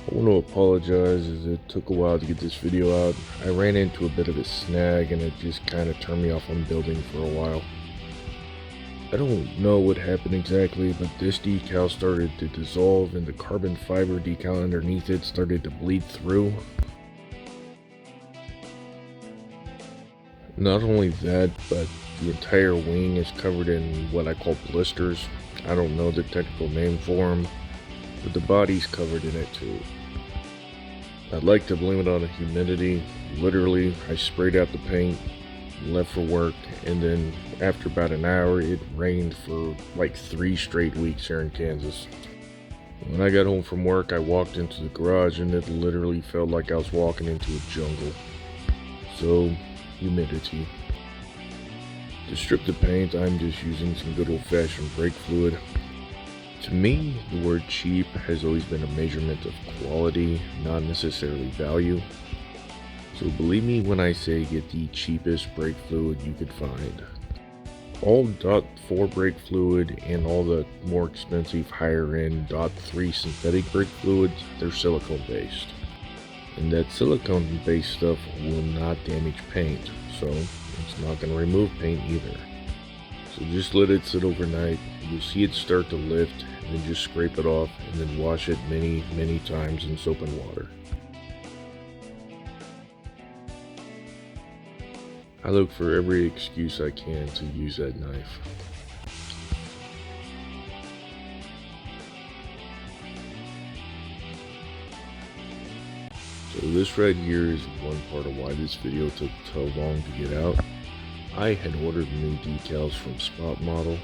I want to apologize as it took a while to get this video out. I ran into a bit of a snag and it just kind of turned me off on building for a while. I don't know what happened exactly, but this decal started to dissolve and the carbon fiber decal underneath it started to bleed through. Not only that, but the entire wing is covered in what I call blisters. I don't know the technical name for them, but the body's covered in it too. I'd like to blame it on the humidity. Literally, I sprayed out the paint, left for work, and then after about an hour it rained for like 3 straight weeks here in Kansas. When I got home from work, I walked into the garage and it literally felt like I was walking into a jungle. So, humidity. To strip the paint, I'm just using some good old-fashioned brake fluid. To me, the word cheap has always been a measurement of quality, not necessarily value. So believe me when I say get the cheapest brake fluid you could find. All .4 brake fluid and all the more expensive higher end .3 synthetic brake fluids, they're silicone based. And that silicone based stuff will not damage paint, so it's not going to remove paint either. So just let it sit overnight. You'll see it start to lift, and then just scrape it off and then wash it many times in soap and water. I look for every excuse I can to use that knife. So this right here is one part of why this video took so long to get out. I had ordered new decals from Spot Model.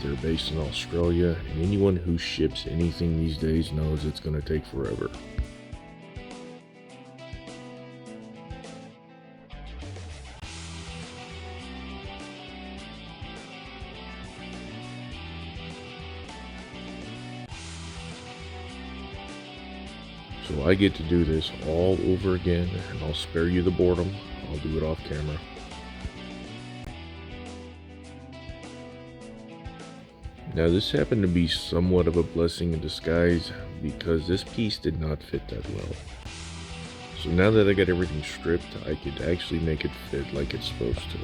They're based in Australia, and anyone who ships anything these days knows it's going to take forever. So I get to do this all over again, and I'll spare you the boredom. I'll do it off camera. Now this happened to be somewhat of a blessing in disguise because this piece did not fit that well. So now that I got everything stripped, I could actually make it fit like it's supposed to.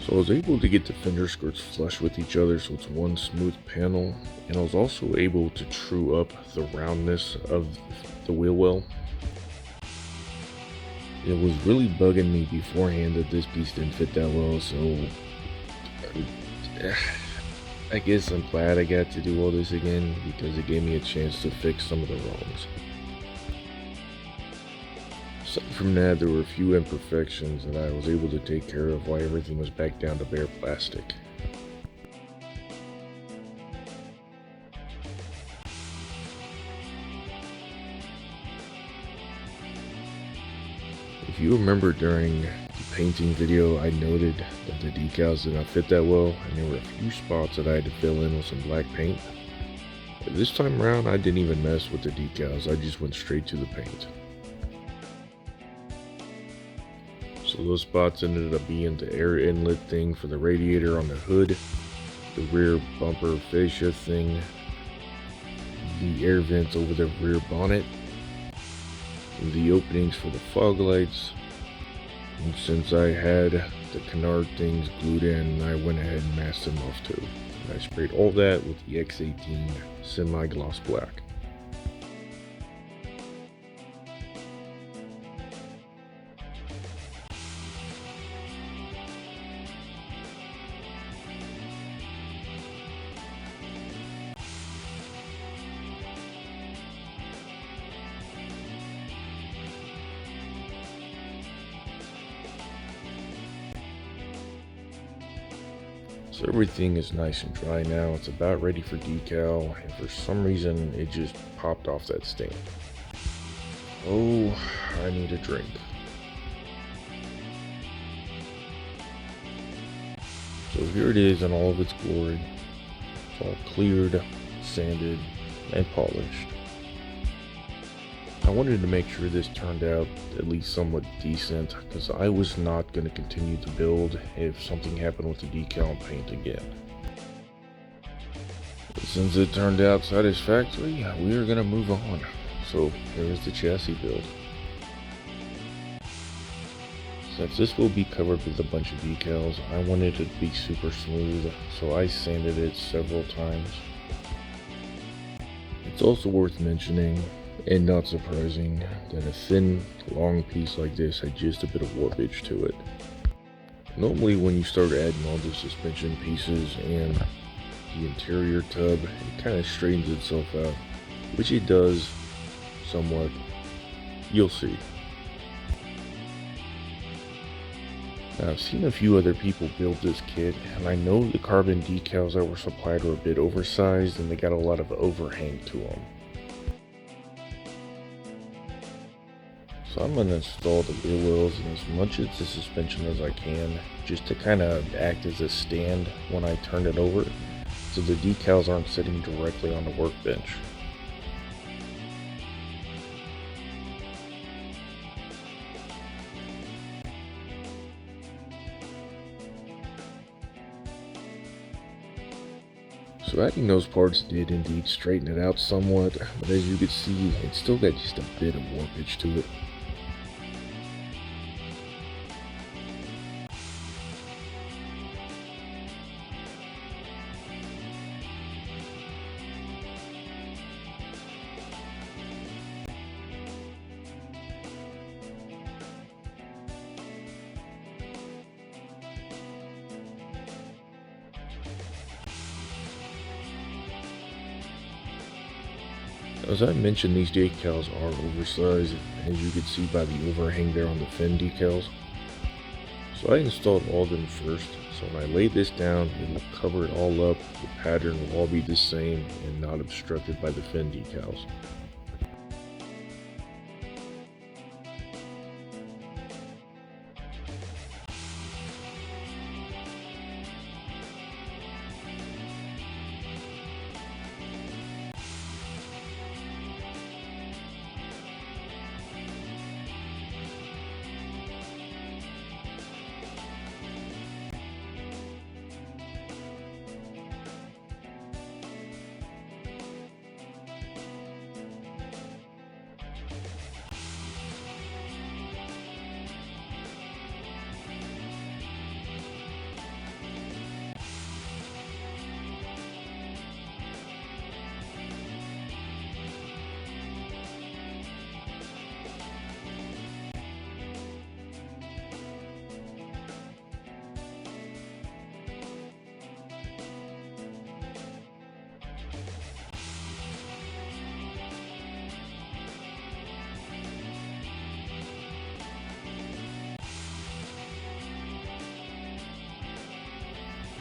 So I was able to get the fender skirts flush with each other so it's one smooth panel, and I was also able to true up the roundness of the wheel well. It was really bugging me beforehand that this piece didn't fit that well, so I guess I'm glad I got to do all this again because it gave me a chance to fix some of the wrongs. Aside from that, there were a few imperfections that I was able to take care of while everything was back down to bare plastic. If you remember during the painting video, I noted that the decals did not fit that well, and there were a few spots that I had to fill in with some black paint. But this time around, I didn't even mess with the decals, I just went straight to the paint. So those spots ended up being the air inlet thing for the radiator on the hood, the rear bumper fascia thing, the air vents over the rear bonnet, the openings for the fog lights, and since I had the canard things glued in, I went ahead and masked them off too. And I sprayed all that with the X18 semi-gloss black. So everything is nice and dry now. It's about ready for decal, and for some reason it just popped off that stain. Oh, I need a drink. So here it is in all of its glory. It's all cleared, sanded, and polished. I wanted to make sure this turned out at least somewhat decent, because I was not going to continue to build if something happened with the decal and paint again. But since it turned out satisfactory, we are going to move on. So here is the chassis build. Since this will be covered with a bunch of decals, I wanted it to be super smooth, so I sanded it several times. It's also worth mentioning, and not surprising, that a thin, long piece like this had just a bit of warpage to it. Normally when you start adding all the suspension pieces and the interior tub, it kind of straightens itself out, which it does somewhat. You'll see. Now, I've seen a few other people build this kit, and I know the carbon decals that were supplied were a bit oversized and they got a lot of overhang to them. So I'm going to install the wheel wells and as much of the suspension as I can, just to kind of act as a stand when I turn it over, so the decals aren't sitting directly on the workbench. So adding those parts did indeed straighten it out somewhat, but as you can see, it still got just a bit of warpage to it. As I mentioned, these decals are oversized, as you can see by the overhang there on the fin decals. So I installed all of them first, so when I lay this down, it will cover it all up, the pattern will all be the same and not obstructed by the fin decals.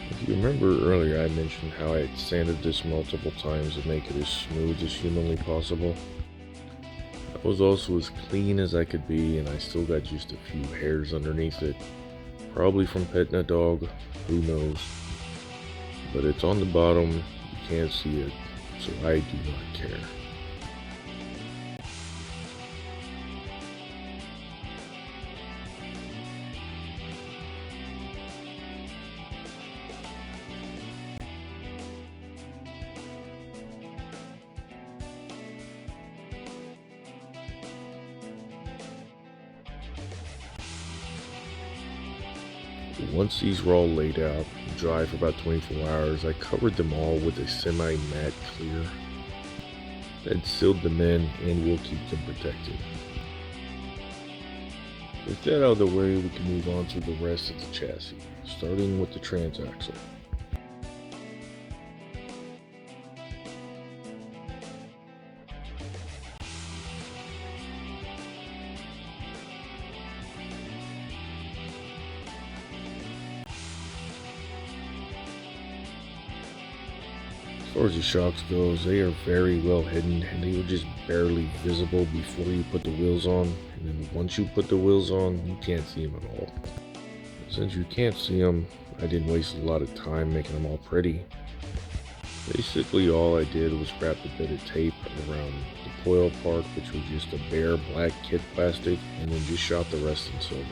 If you remember earlier, I mentioned how I had sanded this multiple times to make it as smooth as humanly possible. I was also as clean as I could be, and I still got just a few hairs underneath it. Probably from petting a dog, who knows. But it's on the bottom, you can't see it, so I do not care. Once these were all laid out and dry for about 24 hours, I covered them all with a semi-matte clear that sealed them in and will keep them protected. With that out of the way, we can move on to the rest of the chassis, starting with the transaxle. As far as the shocks goes, they are very well hidden and they were just barely visible before you put the wheels on, and then once you put the wheels on, you can't see them at all. Since you can't see them, I didn't waste a lot of time making them all pretty. Basically all I did was wrap a bit of tape around the recoil part, which was just a bare black kit plastic, and then just shot the rest in silver.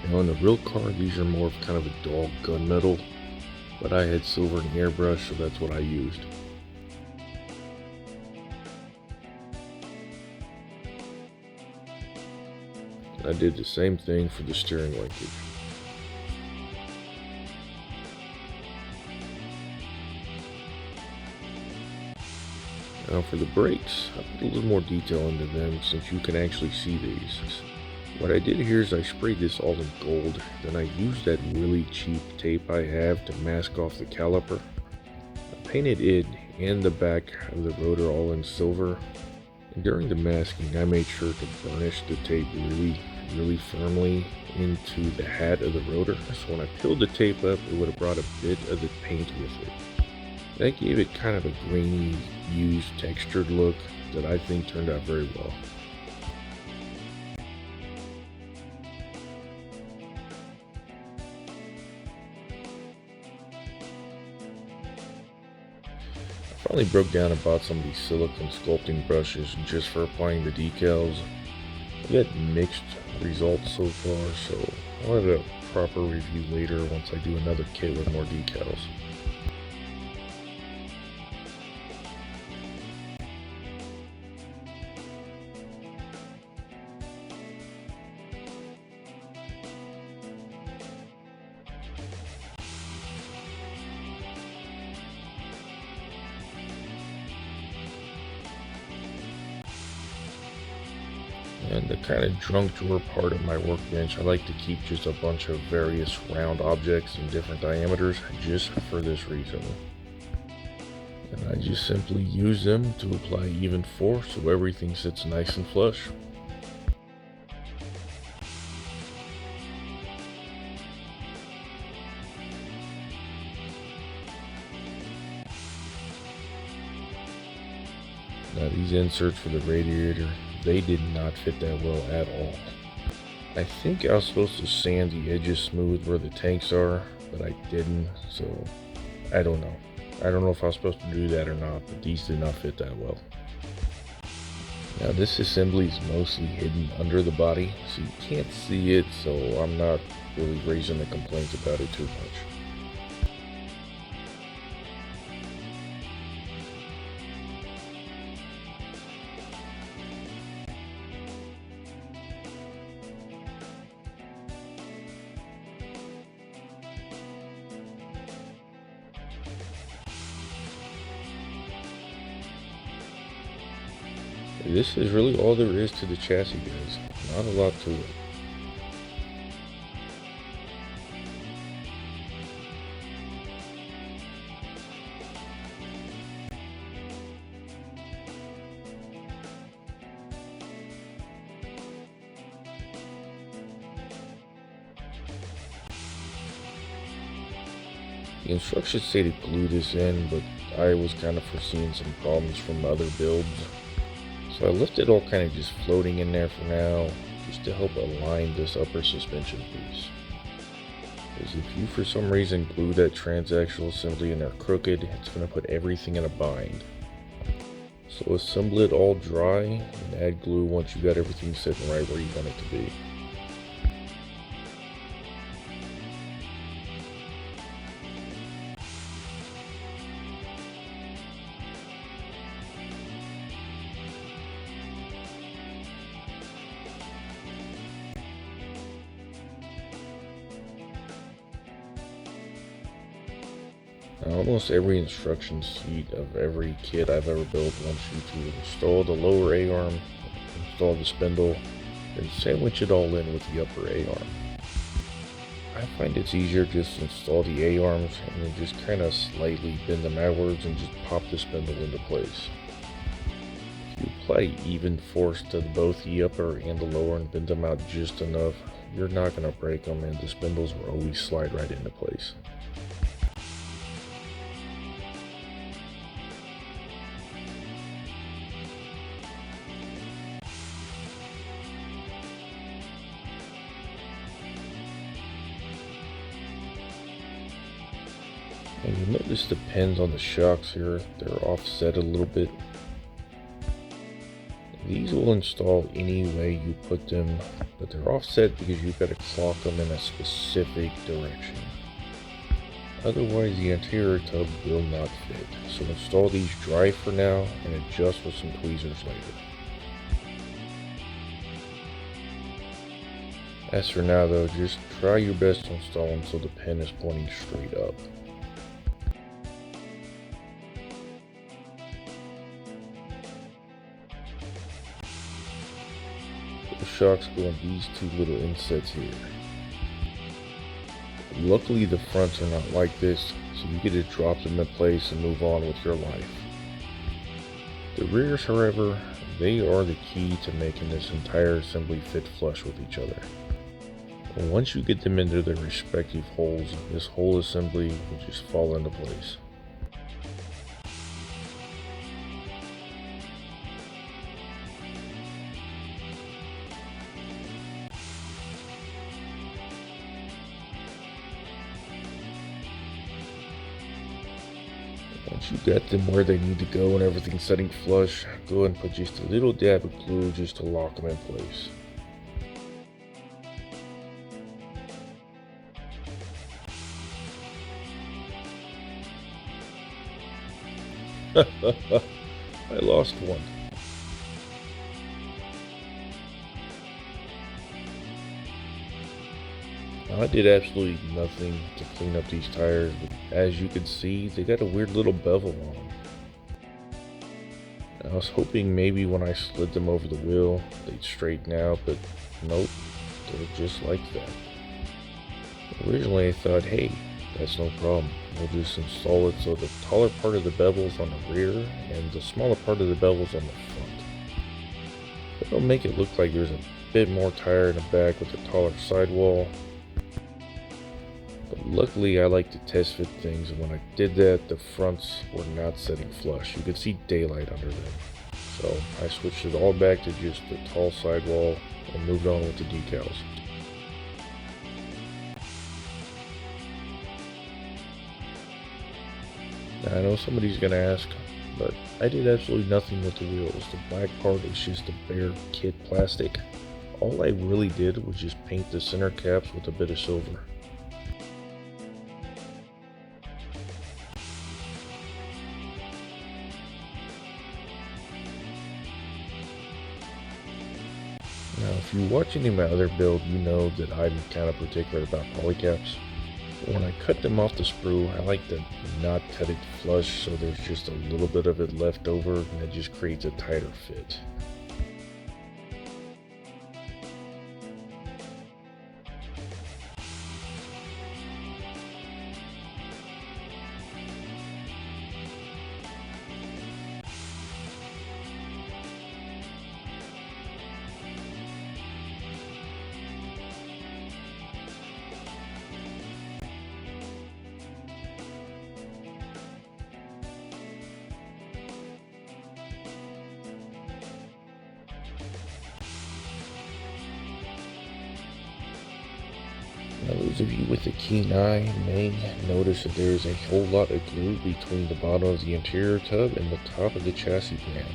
Now in the real car, these are more of kind of a dull gunmetal, but I had silver and airbrush, so that's what I used. I did the same thing for the steering linkage. Now for the brakes, I put a little more detail into them since you can actually see these. What I did here is I sprayed this all in gold, then I used that really cheap tape I have to mask off the caliper. I painted it and the back of the rotor all in silver, and during the masking I made sure to burnish the tape really firmly into the hat of the rotor, so when I peeled the tape up it would have brought a bit of the paint with it. That gave it kind of a grainy, used, textured look that I think turned out very well. I finally broke down and bought some of these silicone sculpting brushes just for applying the decals. I got mixed results so far, so I'll have a proper review later once I do another kit with more decals. And the kind of junk drawer part of my workbench, I like to keep just a bunch of various round objects in different diameters just for this reason. And I just simply use them to apply even force so everything sits nice and flush. Now these inserts for the radiator, they did not fit that well at all. I think I was supposed to sand the edges smooth where the tanks are, but I didn't, so I don't know. I don't know if I was supposed to do that or not, but these did not fit that well. Now this assembly is mostly hidden under the body, so you can't see it, so I'm not really raising the complaints about it too much. This is really all there is to the chassis, guys. Not a lot to it. The instructions say to glue this in, but I was kind of foreseeing some problems from other builds. So I left it all kind of just floating in there for now, just to help align this upper suspension piece. Because if you for some reason glue that transaxle assembly in there crooked, it's going to put everything in a bind. So assemble it all dry and add glue once you got everything sitting right where you want it to be. Now, almost every instruction sheet of every kit I've ever built wants you to install the lower A-arm, install the spindle, then sandwich it all in with the upper A-arm. I find it's easier just to install the A-arms and then just kind of slightly bend them outwards and just pop the spindle into place. If you apply even force to both the upper and the lower and bend them out just enough, you're not going to break them and the spindles will always slide right into place. And you notice the pins on the shocks here, they're offset a little bit. these will install any way you put them, but they're offset because you've got to clock them in a specific direction. Otherwise, the interior tub will not fit. So install these dry for now and adjust with some tweezers later. As for now though, just try your best to install them so the pin is pointing straight up. The shocks go in these two little insets here. Luckily the fronts are not like this, so you get to drop them in place and move on with your life. The rears, however, they are the key to making this entire assembly fit flush with each other. Once you get them into their respective holes, this whole assembly will just fall into place. Once you got them where they need to go and everything's setting flush, go ahead and put just a little dab of glue just to lock them in place. I lost one. I did absolutely nothing to clean up these tires, but as you can see, they got a weird little bevel on them. I was hoping maybe when I slid them over the wheel, they'd straighten out, but nope, they're just like that. Originally I thought, hey, that's no problem. We'll just install it so the taller part of the bevel's on the rear and the smaller part of the bevel's on the front. That'll make it look like there's a bit more tire in the back with a taller sidewall. But luckily I like to test fit things, and when I did that, the fronts were not setting flush. You could see daylight under them. So I switched it all back to just the tall sidewall and moved on with the decals. Now, I know somebody's gonna ask, but I did absolutely nothing with the wheels. The black part is just a bare kit plastic. All I really did was just paint the center caps with a bit of silver. Now, if you watch any of my other builds, you know that I'm kind of particular about polycaps. When I cut them off the sprue, I like to not cut it flush so there's just a little bit of it left over, and it just creates a tighter fit. Now, those of you with a keen eye may notice that there is a whole lot of glue between the bottom of the interior tub and the top of the chassis pan.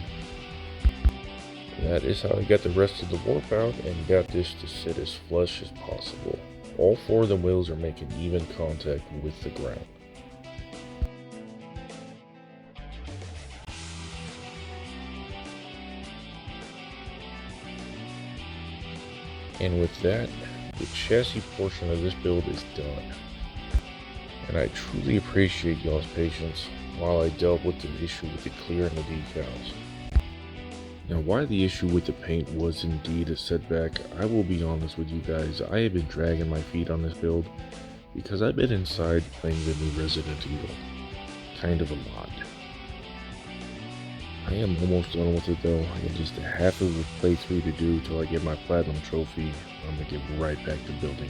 That is how I got the rest of the warp out and got this to sit as flush as possible. All four of the wheels are making even contact with the ground. And with that, the chassis portion of this build is done. And I truly appreciate y'all's patience while I dealt with the issue with the clear and the decals. Now, why the issue with the paint was indeed a setback, I will be honest with you guys, I have been dragging my feet on this build because I've been inside playing the new Resident Evil. Kind of a lot. I am almost done with it though. I got just a half of the playthrough to do till I get my platinum trophy. I'm gonna get right back to building.